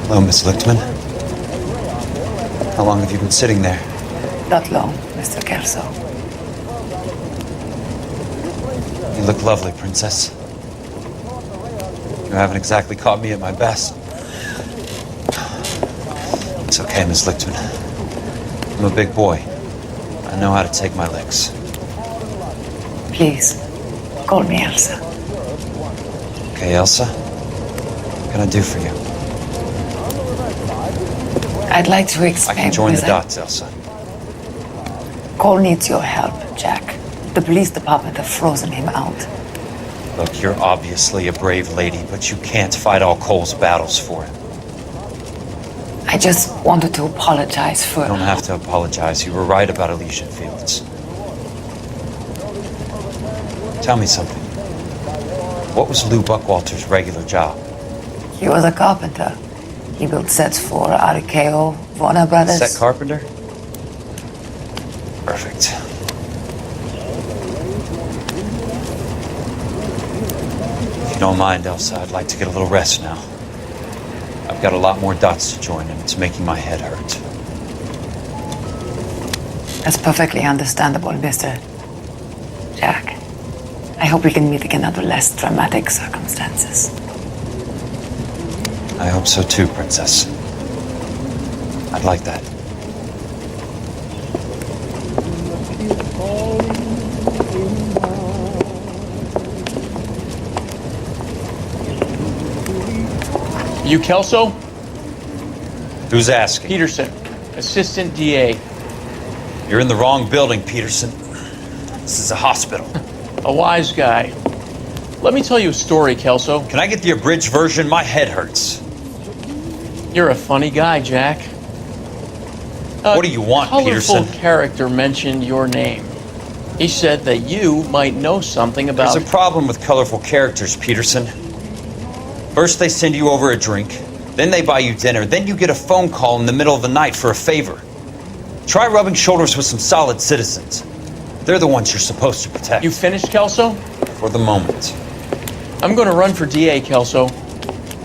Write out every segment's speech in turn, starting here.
Hello, Miss Lichtman. How long have you been sitting there? Not long, Mr. Kelso. You look lovely, Princess. You haven't exactly caught me at my best. It's okay, Miss Lichtman. I'm a big boy. I know how to take my licks. Please, call me Elsa. Okay, Elsa? What can I do for you? I'd like to explain. I can join the dots, Elsa. Cole needs your help, Jack. The police department have frozen him out. Look, you're obviously a brave lady, but you can't fight all Cole's battles for him. I just wanted to apologize for... You don't have to apologize. You were right about Elysian Fields. Tell me something. What was Lou Buckwalter's regular job? He was a carpenter. He built sets for RKO, Warner Brothers. Set carpenter? Perfect. If you don't mind, Elsa, I'd like to get a little rest now. I've got a lot more dots to join, and it's making my head hurt. That's perfectly understandable, Mr. Jack. I hope we can meet again under less dramatic circumstances. I hope so too, Princess. I'd like that. You Kelso? Who's asking? Peterson, Assistant DA. You're in the wrong building, Peterson. This is a hospital. A wise guy. Let me tell you a story, Kelso. Can I get the abridged version? My head hurts. You're a funny guy, Jack. What do you want, Peterson? A colorful character mentioned your name. He said that you might know something about... There's a problem with colorful characters, Peterson. First they send you over a drink, then they buy you dinner, then you get a phone call in the middle of the night for a favor. Try rubbing shoulders with some solid citizens. They're the ones you're supposed to protect. You finished, Kelso? For the moment. I'm going to run for DA, Kelso.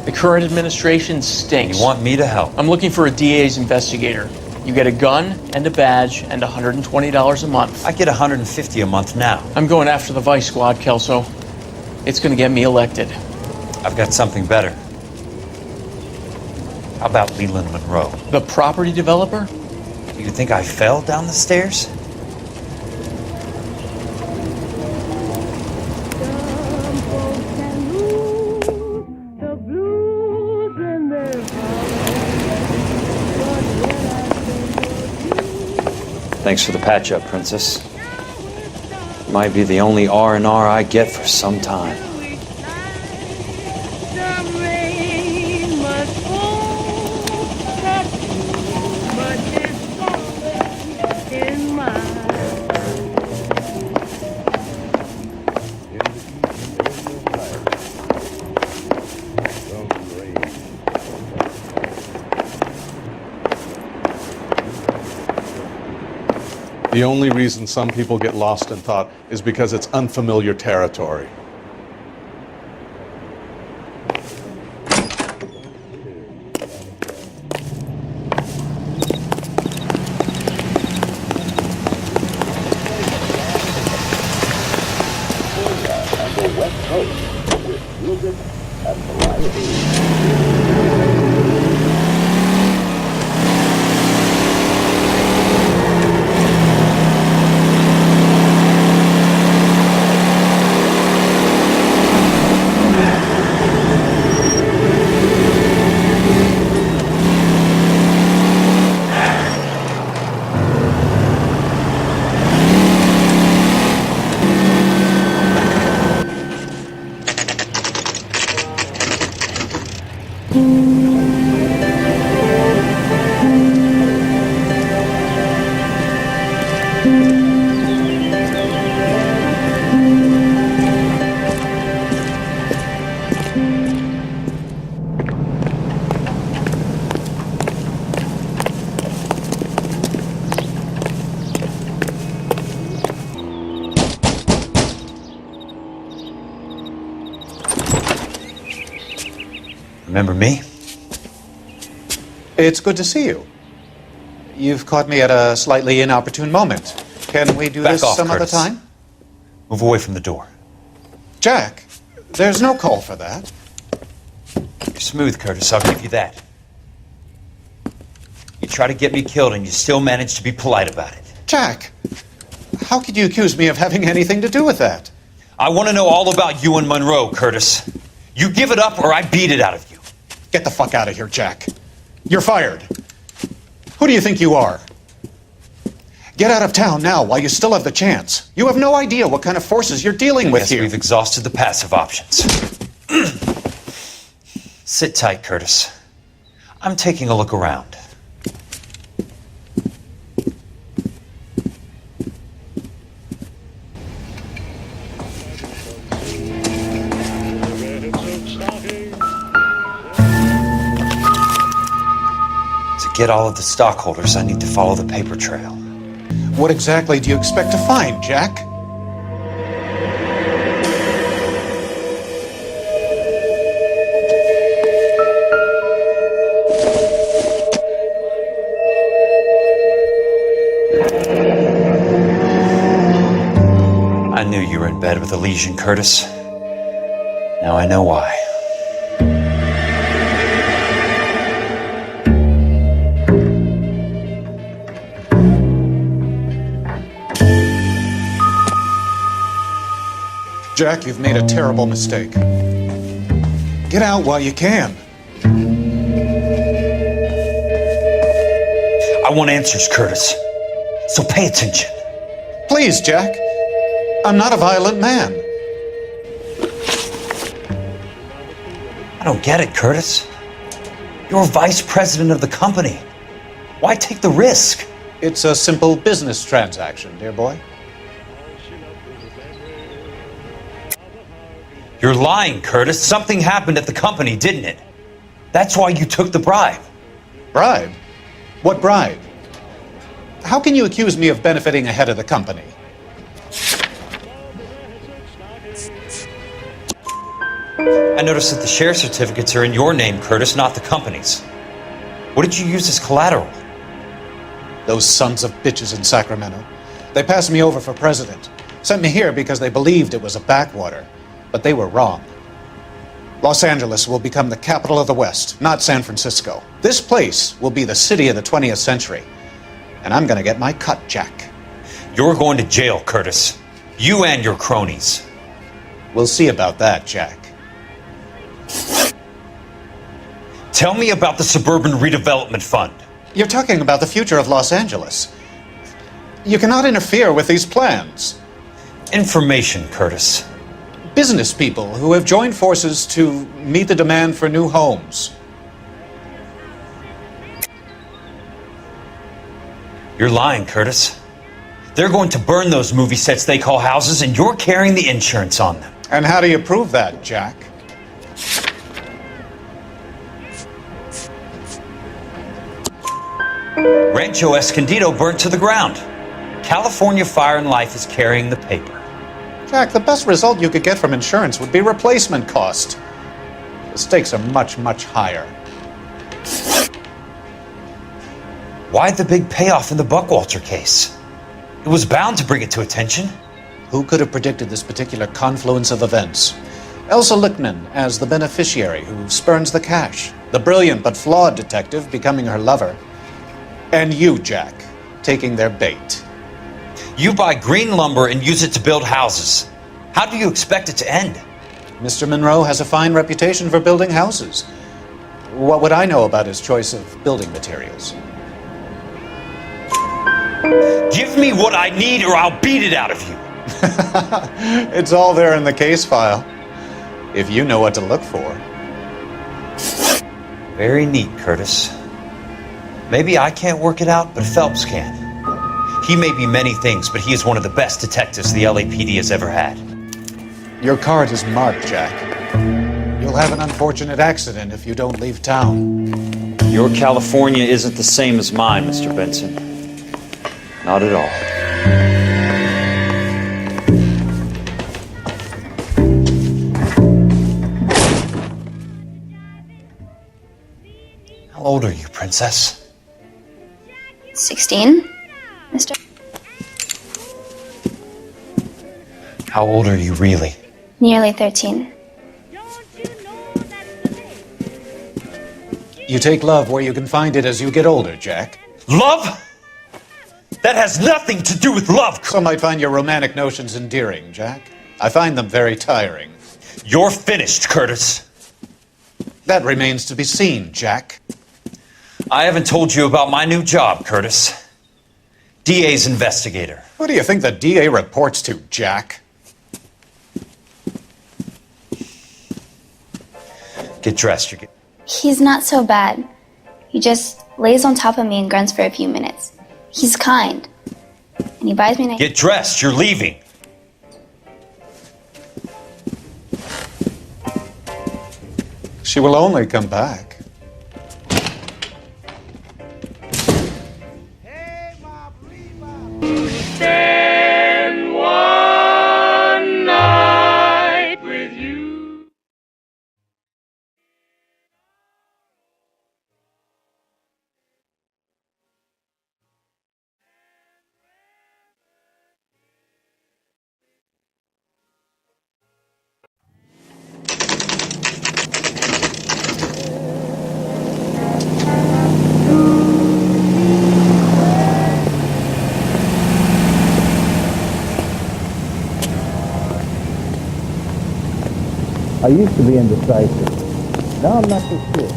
The current administration stinks. You want me to help? I'm looking for a DA's investigator. You get a gun and a badge and $120 a month. I get $150 a month now. I'm going after the Vice Squad, Kelso. It's going to get me elected. I've got something better. How about Leland Monroe? The property developer? Do you think I fell down the stairs? Thanks for the patch-up, Princess. Might be the only R&R I get for some time. The only reason some people get lost in thought is because it's unfamiliar territory. Remember me? It's good to see you. You've caught me at a slightly inopportune moment. Can we do Back this off, some Curtis. other time? Move away from the door. Jack, there's no call for that. You're smooth, Curtis, I'll give you that. You try to get me killed and you still manage to be polite about it. Jack, how could you accuse me of having anything to do with that? I want to know all about you and Monroe, Curtis. You give it up or I beat it out of you. Get the fuck out of here, Jack. You're fired. Who do you think you are? Get out of town now while you still have the chance. You have no idea what kind of forces you're dealing with Guess here. we've exhausted the passive options. Sit tight, Curtis. I'm taking a look around. To get all of the stockholders, I need to follow the paper trail. What exactly do you expect to find, Jack? I knew you were in bed with a lesion, Curtis. Now I know why. Jack, you've made a terrible mistake. Get out while you can. I want answers, Curtis. So pay attention. Please, Jack. I'm not a violent man. I don't get it, Curtis. You're vice president of the company. Why take the risk? It's a simple business transaction, dear boy. You're lying, Curtis. Something happened at the company, didn't it? That's why you took the bribe. Bribe? What bribe? How can you accuse me of benefiting ahead of the company? I noticed that the share certificates are in your name, Curtis, not the company's. What did you use as collateral? Those sons of bitches in Sacramento. They passed me over for president. Sent me here because they believed it was a backwater. But they were wrong. Los Angeles will become the capital of the West, not San Francisco. This place will be the city of the 20th century. And I'm gonna get my cut, Jack. You're going to jail, Curtis. You and your cronies. We'll see about that, Jack. Tell me about the Suburban Redevelopment Fund. You're talking about the future of Los Angeles. You cannot interfere with these plans. Information, Curtis. Business people who have joined forces to meet the demand for new homes. You're lying, Curtis. They're going to burn those movie sets they call houses, and you're carrying the insurance on them. And how do you prove that, Jack? Rancho Escondido burnt to the ground. California Fire and Life is carrying the paper. Jack, the best result you could get from insurance would be replacement cost. The stakes are much, much higher. Why the big payoff in the Buckwalter case? It was bound to bring it to attention. Who could have predicted this particular confluence of events? Elsa Lichtman as the beneficiary who spurns the cash. The brilliant but flawed detective becoming her lover. And you, Jack, taking their bait. You buy green lumber and use it to build houses. How do you expect it to end? Mr. Monroe has a fine reputation for building houses. What would I know about his choice of building materials? Give me what I need or I'll beat it out of you. It's all there in the case file, if you know what to look for. Very neat, Curtis. Maybe I can't work it out, but Phelps can. He may be many things, but he is one of the best detectives the LAPD has ever had. Your card is marked, Jack. You'll have an unfortunate accident if you don't leave town. Your California isn't the same as mine, Mr. Benson. Not at all. How old are you, princess? 16, Mr. How old are you really? Nearly 13. You take love where you can find it as you get older, Jack. Love? That has nothing to do with love. Some might find your romantic notions endearing, Jack. I find them very tiring. You're finished, Curtis. That remains to be seen, Jack. I haven't told you about my new job, Curtis. DA's investigator. Who do you think the DA reports to, Jack? Get dressed. He's not so bad. He just lays on top of me and grunts for a few minutes. He's kind. And he buys me nice. Get dressed. You're leaving. She will only come back. Spend one night with you. I used to be indecisive. Now I'm not so sure.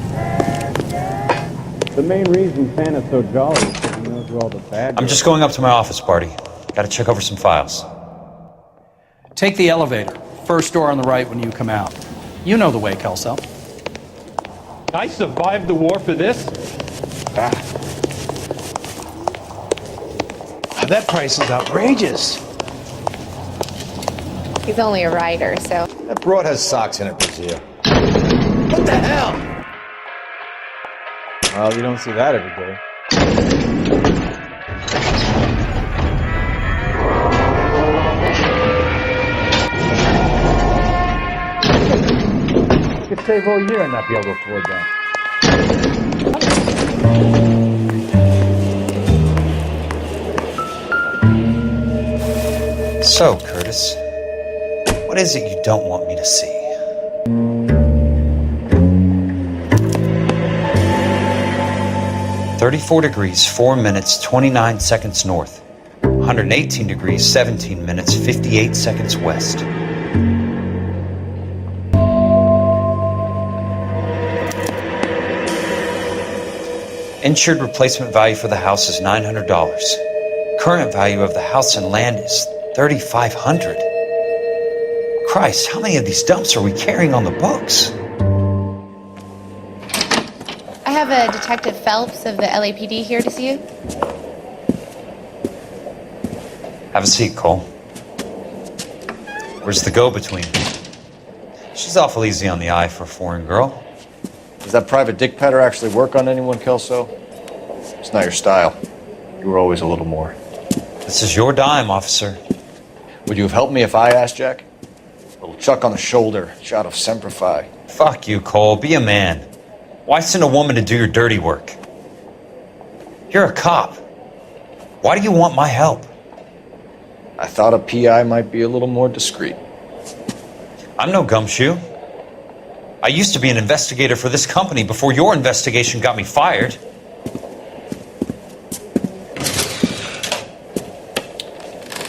The main reason Santa's so jolly is because he knows where all the bad I'm just going up to my office party. Gotta check over some files. Take the elevator. First door on the right when you come out. You know the way, Kelso. I survived the war for this? That price is outrageous. He's only a writer, so. That broad has socks in it, Brazil. What the hell? Well, you don't see that every day. You could save all year and not be able to afford that. So, Curtis, what is it you don't want me to see? (34 degrees, 4 minutes, 29 seconds north. 118 degrees, 17 minutes, 58 seconds west. Insured replacement value for the house is $900. Current value of the house and land is $3,500. Christ, how many of these dumps are we carrying on the books? I have a Detective Phelps of the LAPD here to see you. Have a seat, Cole. Where's the go-between? She's awful easy on the eye for a foreign girl. Does that private dick petter actually work on anyone, Kelso? It's not your style. You were always a little more. This is your dime, officer. Would you have helped me if I asked, Jack? A little chuck on the shoulder, shot of Semper Fi. Fuck you, Cole. Be a man. Why send a woman to do your dirty work? You're a cop. Why do you want my help? I thought a PI might be a little more discreet. I'm no gumshoe. I used to be an investigator for this company before your investigation got me fired.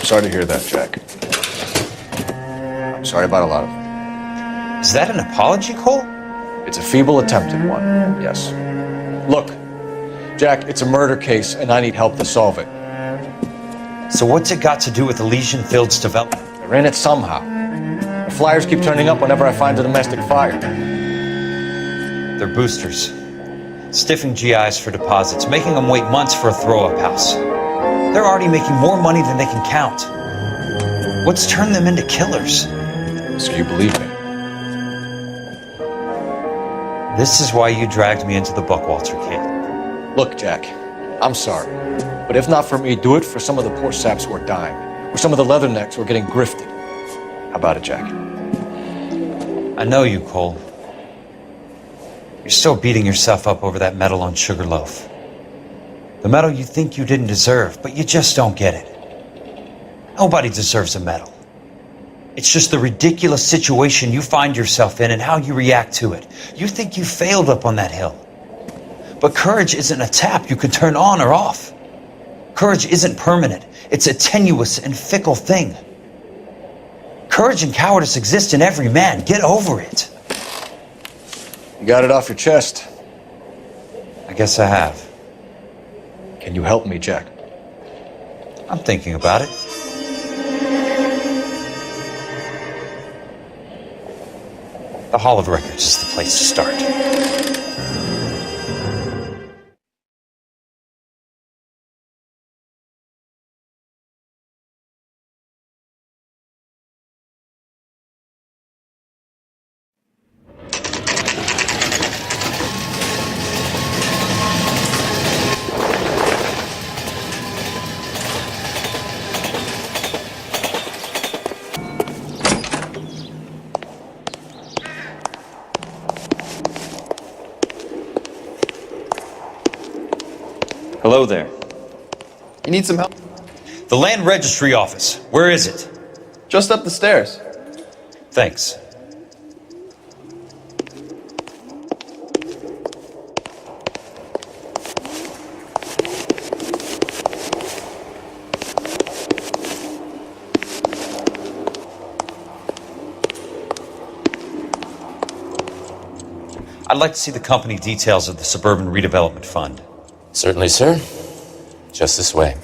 Sorry to hear that, Jack. I'm sorry about a lot of it. Is that an apology, Cole? It's a feeble attempt at one, yes. Look, Jack, it's a murder case and I need help to solve it. So what's it got to do with Elysian Fields development? They're in it somehow. The flyers keep turning up whenever I find a domestic fire. They're boosters. Stiffing GIs for deposits, making them wait months for a throw-up house. They're already making more money than they can count. What's turned them into killers? So you believe me? This is why you dragged me into the Buckwalter case. Look, Jack, I'm sorry. But if not for me, do it for some of the poor saps who are dying. Or some of the leathernecks who are getting grifted. How about it, Jack? I know you, Cole. You're still beating yourself up over that medal on Sugarloaf. The medal you think you didn't deserve, but you just don't get it. Nobody deserves a medal. It's just the ridiculous situation you find yourself in and how you react to it. You think you failed up on that hill. But courage isn't a tap you can turn on or off. Courage isn't permanent. It's a tenuous and fickle thing. Courage and cowardice exist in every man. Get over it. You got it off your chest. I guess I have. Can you help me, Jack? I'm thinking about it. The Hall of Records is the place to start. Hello there. You need some help? The Land Registry Office. Where is it? Just up the stairs. Thanks. I'd like to see the company details of the Suburban Redevelopment Fund. Certainly, sir. Just this way.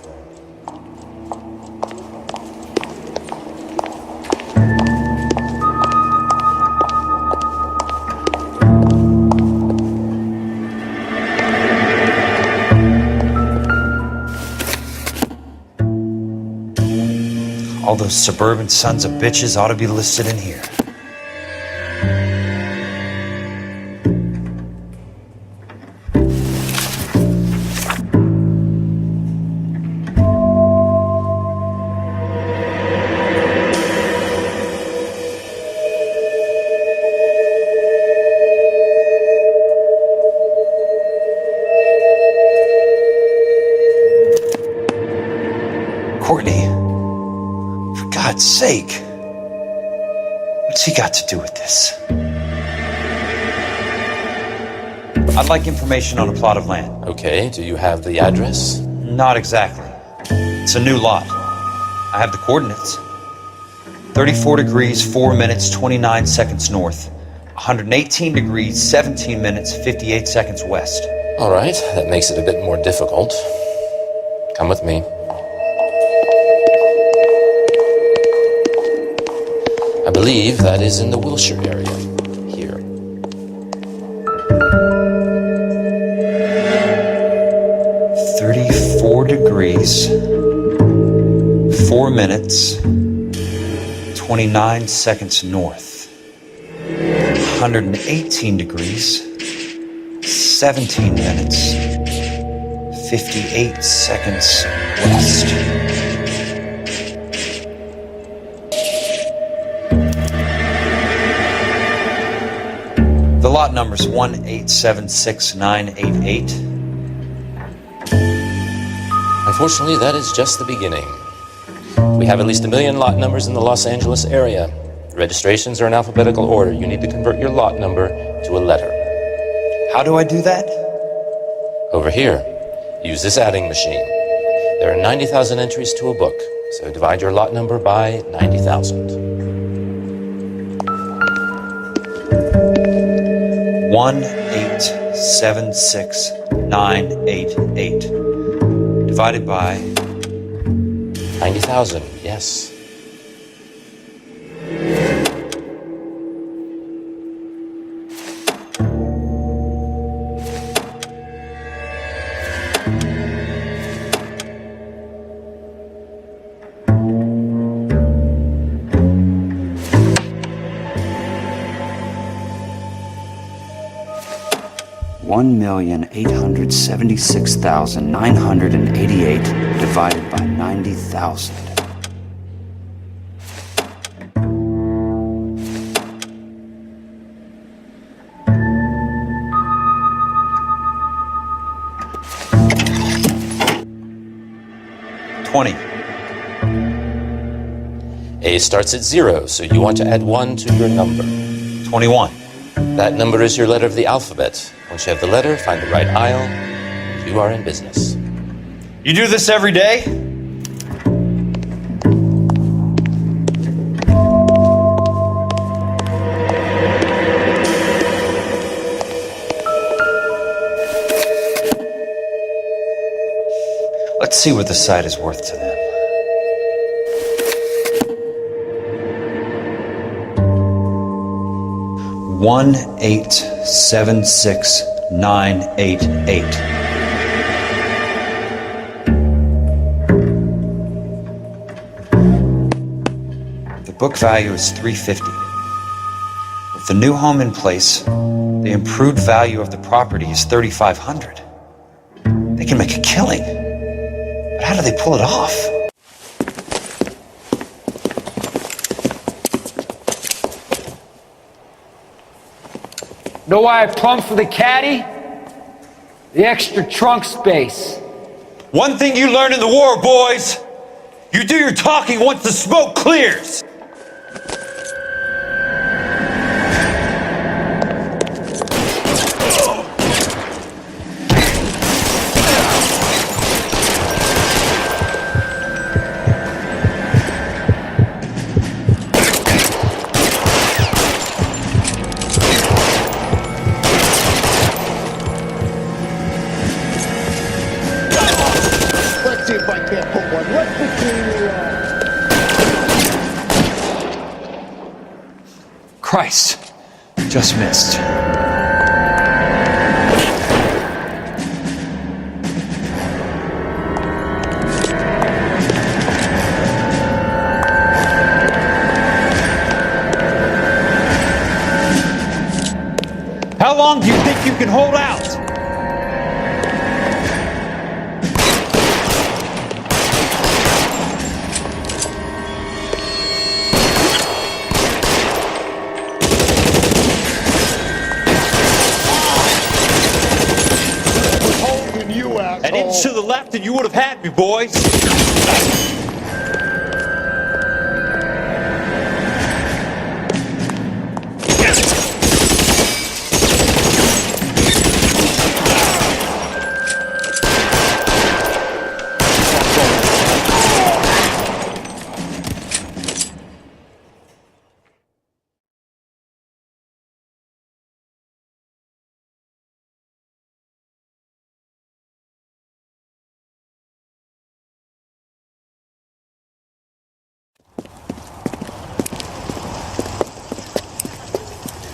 All those suburban sons of bitches ought to be listed in here. Courtney, for God's sake, what's he got to do with this? I'd like information on a plot of land. Okay, do you have the address? Not exactly. It's a new lot. I have the coordinates. 34 degrees, 4 minutes, 29 seconds north. 118 degrees, 17 minutes, 58 seconds west. All right, that makes it a bit more difficult. Come with me. I believe that is in the Wilshire area. Here. Degrees, 4 minutes, 29 seconds north. 118 degrees, 17 minutes, 58 seconds west. The lot number's 1876988. Unfortunately, that is just the beginning. We have at least 1 million lot numbers in the Los Angeles area. Registrations are in alphabetical order. You need to convert your lot number to a letter. How do I do that? Over here. Use this adding machine. There are 90,000 entries to a book, so divide your lot number by 90,000. 1876988. Divided by 90,000, yes. $1,876,988 divided by 90,000. 20. A starts at 0, so you want to add 1 to your number. 21. That number is your letter of the alphabet. Once you have the letter, find the right aisle. You are in business. You do this every day? Let's see what the site is worth to them. $1,876,988. The book value is $350. With the new home in place, the improved value of the property is $3,500. They can make a killing. But how do they pull it off? Know why I plumbed for the caddy? The extra trunk space. One thing you learn in the war, boys. You do your talking once the smoke clears. Let's see if I can't put one right between your eyes. Christ. Just missed. How long do you think you can hold out? An inch to the left and you would have had me, boys.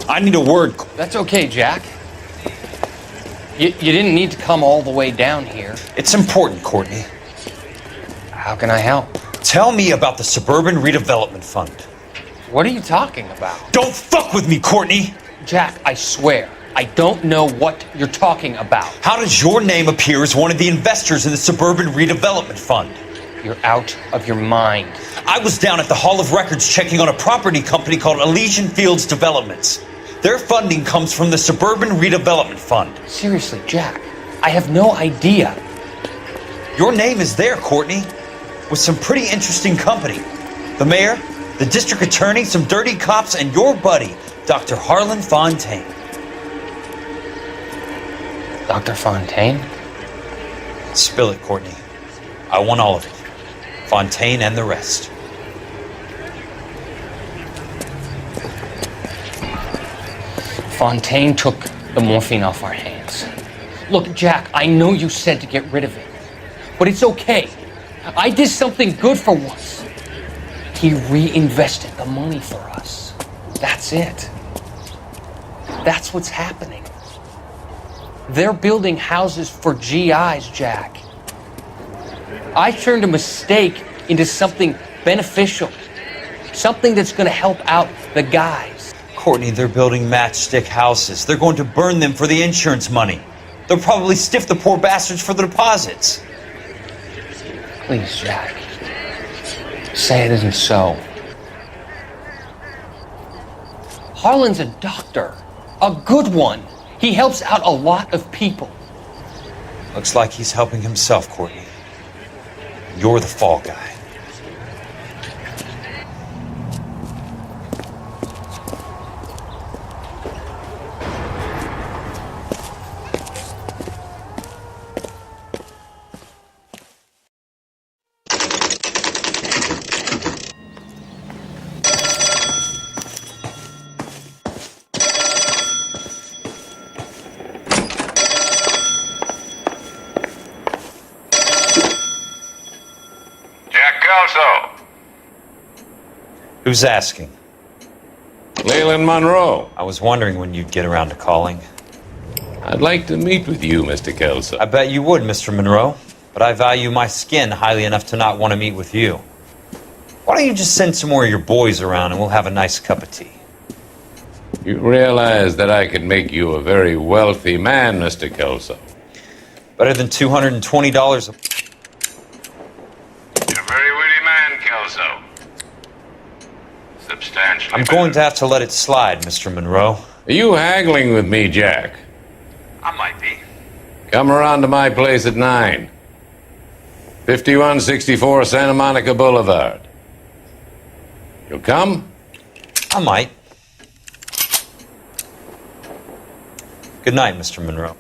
I need a word. That's okay, Jack. You didn't need to come all the way down here. It's important, Courtney. How can I help? Tell me about the Suburban Redevelopment Fund. What are you talking about? Don't fuck with me, Courtney! Jack, I swear, I don't know what you're talking about. How does your name appear as one of the investors in the Suburban Redevelopment Fund? You're out of your mind. I was down at the Hall of Records checking on a property company called Elysian Fields Developments. Their funding comes from the Suburban Redevelopment Fund. Seriously, Jack, I have no idea. Your name is there, Courtney, with some pretty interesting company. The mayor, the district attorney, some dirty cops, and your buddy, Dr. Harlan Fontaine. Dr. Fontaine? Spill it, Courtney. I want all of it. Fontaine and the rest. Fontaine took the morphine off our hands. Look, Jack, I know you said to get rid of it, but it's okay. I did something good for once. He reinvested the money for us. That's it. That's what's happening. They're building houses for GIs, Jack. I turned a mistake into something beneficial, something that's going to help out the guys. Courtney, they're building matchstick houses. They're going to burn them for the insurance money. They'll probably stiff the poor bastards for the deposits. Please, Jack. Say it isn't so. Harlan's a doctor. A good one. He helps out a lot of people. Looks like he's helping himself, Courtney. You're the fall guy. Who's asking? Leland Monroe. I was wondering when you'd get around to calling. I'd like to meet with you, Mr. Kelso. I bet you would, Mr. Monroe. But I value my skin highly enough to not want to meet with you. Why don't you just send some more of your boys around and we'll have a nice cup of tea? You realize that I could make you a very wealthy man, Mr. Kelso. Better than $220 a... You're a very witty man, Kelso. Substantially. I'm going to have to let it slide, Mr. Monroe. Are you haggling with me, Jack? I might be. Come around to my place at 9. 5164 Santa Monica Boulevard. You'll come? I might. Good night, Mr. Monroe.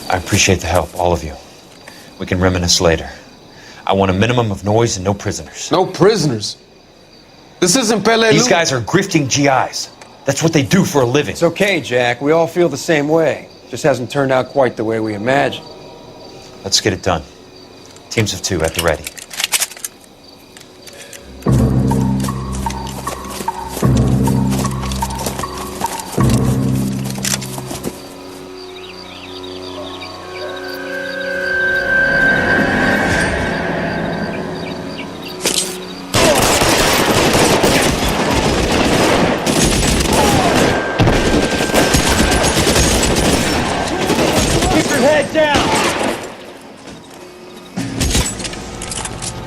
I appreciate the help, all of you. We can reminisce later. I want a minimum of noise and no prisoners. No prisoners? This isn't Pelelu. These guys are grifting GIs. That's what they do for a living. It's okay, Jack. We all feel the same way. Just hasn't turned out quite the way we imagined. Let's get it done. Teams of 2 at the ready.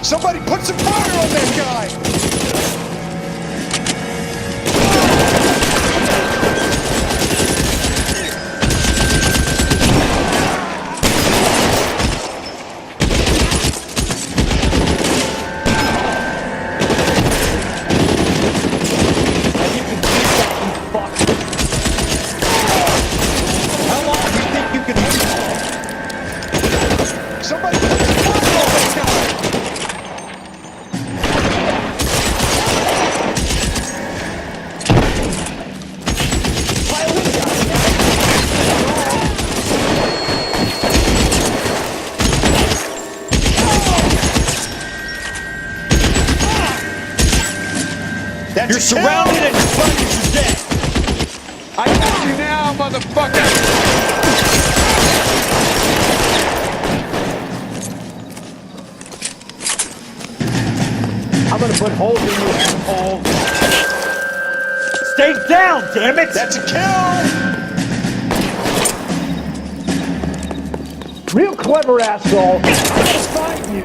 Somebody put some fire on that guy! How long do you think you can hold? Somebody put some fire on that guy! You're surrounded and your buddies are dead. I got you now, motherfucker. I'm gonna put holes in you, asshole. Stay down, damn it! That's a kill. Real clever, asshole. I'm gonna find you.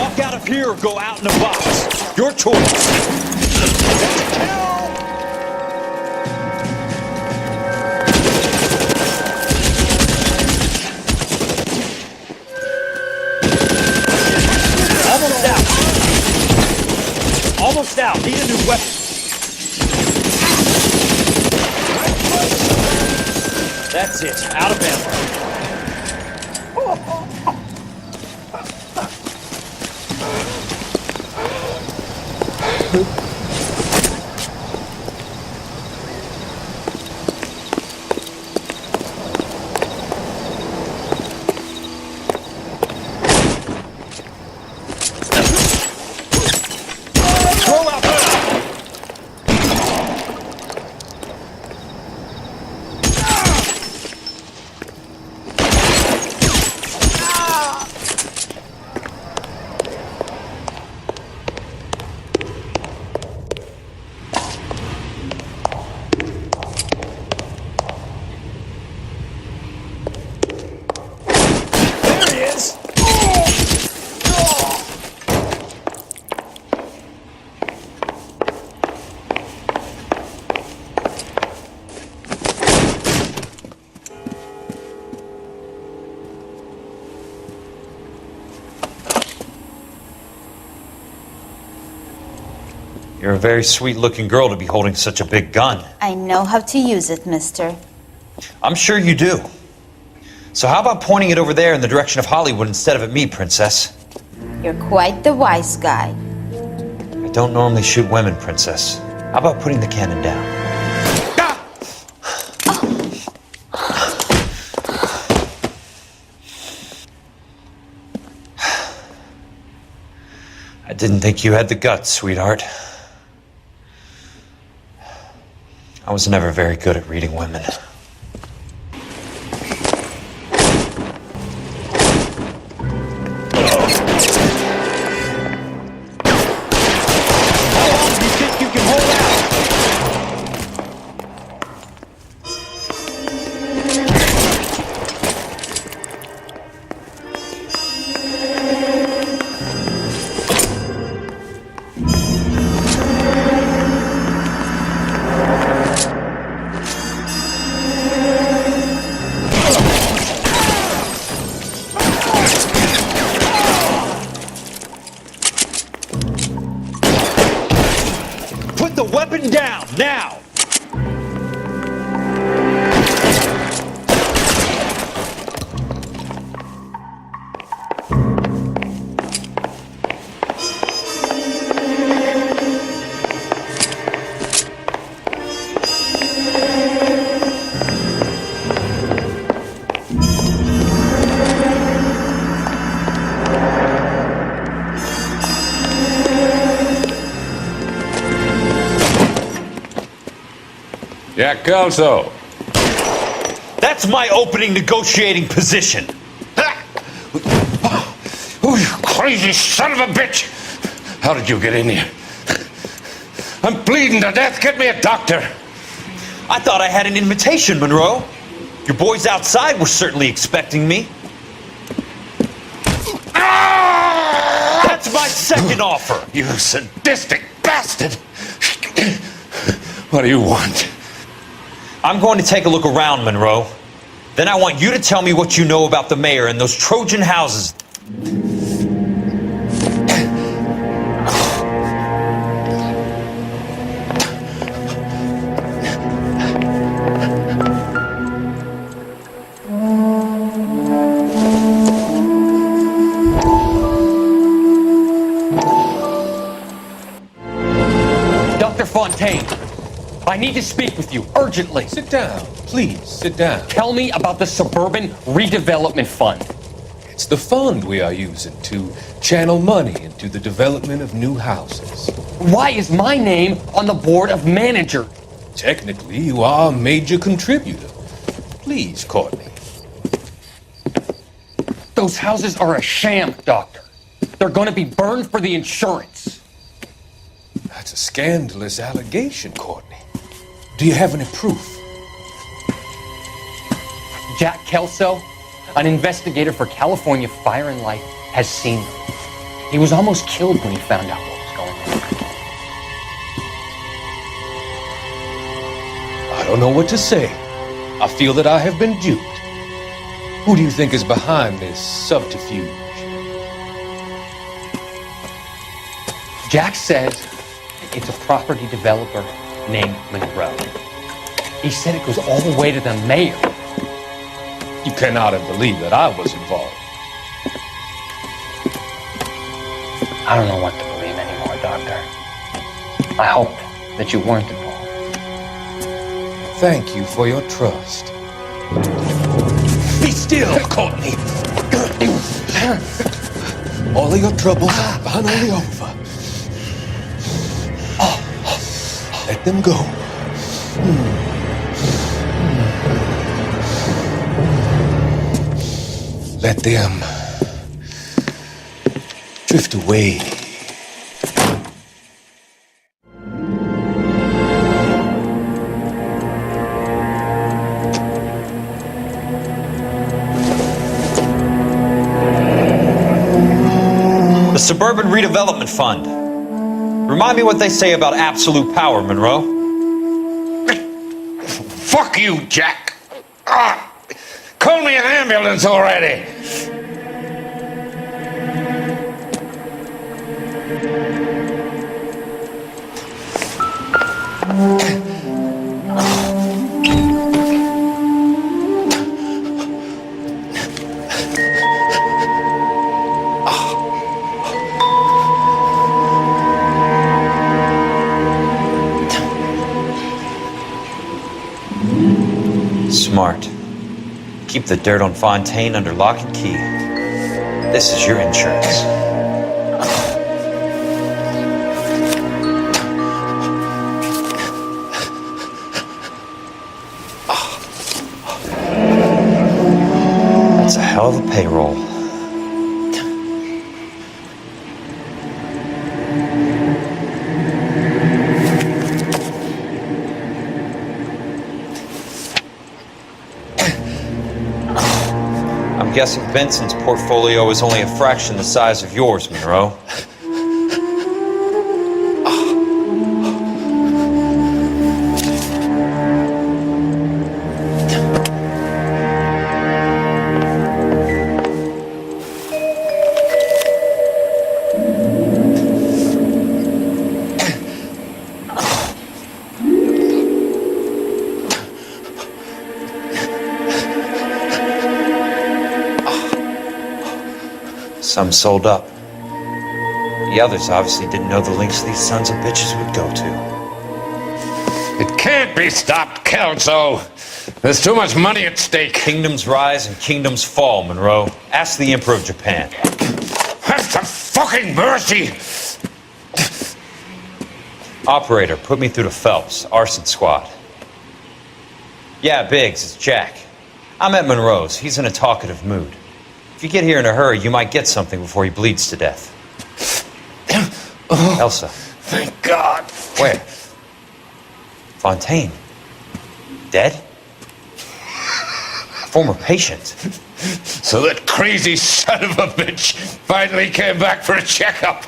Walk out of here or go out in a box. Your choice. Almost out. Almost out. Need a new weapon. That's it. Out of ammo. You're a very sweet-looking girl to be holding such a big gun. I know how to use it, mister. I'm sure you do. So how about pointing it over there in the direction of Hollywood instead of at me, Princess? You're quite the wise guy. I don't normally shoot women, Princess. How about putting the cannon down? I didn't think you had the guts, sweetheart. I was never very good at reading women. Put the weapon down, now! Jack Kelso. That's my opening negotiating position. Oh, you crazy son of a bitch! How did you get in here? I'm bleeding to death. Get me a doctor. I thought I had an invitation, Monroe. Your boys outside were certainly expecting me. That's my second offer. You sadistic bastard! What do you want? I'm going to take a look around, Monroe. Then I want you to tell me what you know about the mayor and those Trojan houses. Dr. Fontaine, I need to speak with you urgently. Sit down. Please, sit down. Tell me about the Suburban Redevelopment Fund. It's the fund we are using to channel money into the development of new houses. Why is my name on the board of managers? Technically, you are a major contributor. Please, Courtney. Those houses are a sham, Doctor. They're going to be burned for the insurance. That's a scandalous allegation, Courtney. Do you have any proof? Jack Kelso, an investigator for California Fire and Life, has seen them. He was almost killed when he found out what was going on. I don't know what to say. I feel that I have been duped. Who do you think is behind this subterfuge? Jack says it's a property developer named Monroe. He said it goes all the way to the mayor. You cannot have believed that I was involved. I don't know what to believe anymore, Doctor. I hope that you weren't involved. Thank you for your trust. Be still, Courtney. All of your troubles are finally over. Let them go. Let them drift away. The Suburban Redevelopment Fund. Remind me what they say about absolute power, Monroe. Fuck you, Jack. Call me an ambulance already. Smart. Keep the dirt on Fontaine under lock and key. This is your insurance. That's a hell of a payroll. I'm guessing Benson's portfolio is only a fraction the size of yours, Monroe. Some sold up. The others obviously didn't know the lengths these sons of bitches would go to. It can't be stopped, Kelso. There's too much money at stake. Kingdoms rise and kingdoms fall, Monroe. Ask the Emperor of Japan. Have some fucking mercy! Operator, put me through to Phelps, arson squad. Yeah, Biggs, it's Jack. I'm at Monroe's. He's in a talkative mood. If you get here in a hurry, you might get something before he bleeds to death. Elsa. Thank God. Where? Fontaine. Dead? Former patient. So that crazy son of a bitch finally came back for a checkup.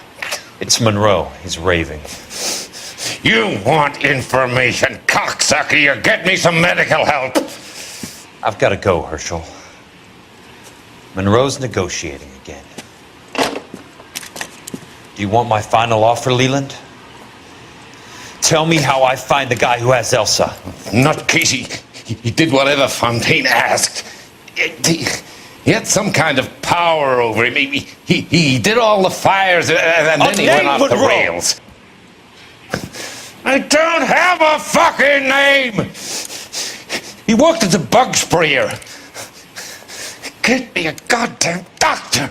It's Monroe. He's raving. You want information, cocksucker. You get me some medical help. I've got to go, Herschel. Monroe's negotiating again. Do you want my final offer, Leland? Tell me how I find the guy who has Elsa. Not Casey. He did whatever Fontaine asked. He had some kind of power over him. He did all the fires and then he went off the rails. I don't have a fucking name! He worked as a bug sprayer. Get me a goddamn doctor!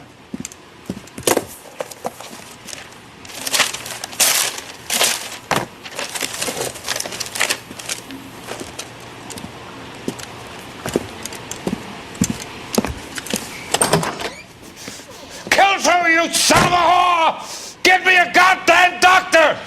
Kelso, you son of a whore! Get me a goddamn doctor!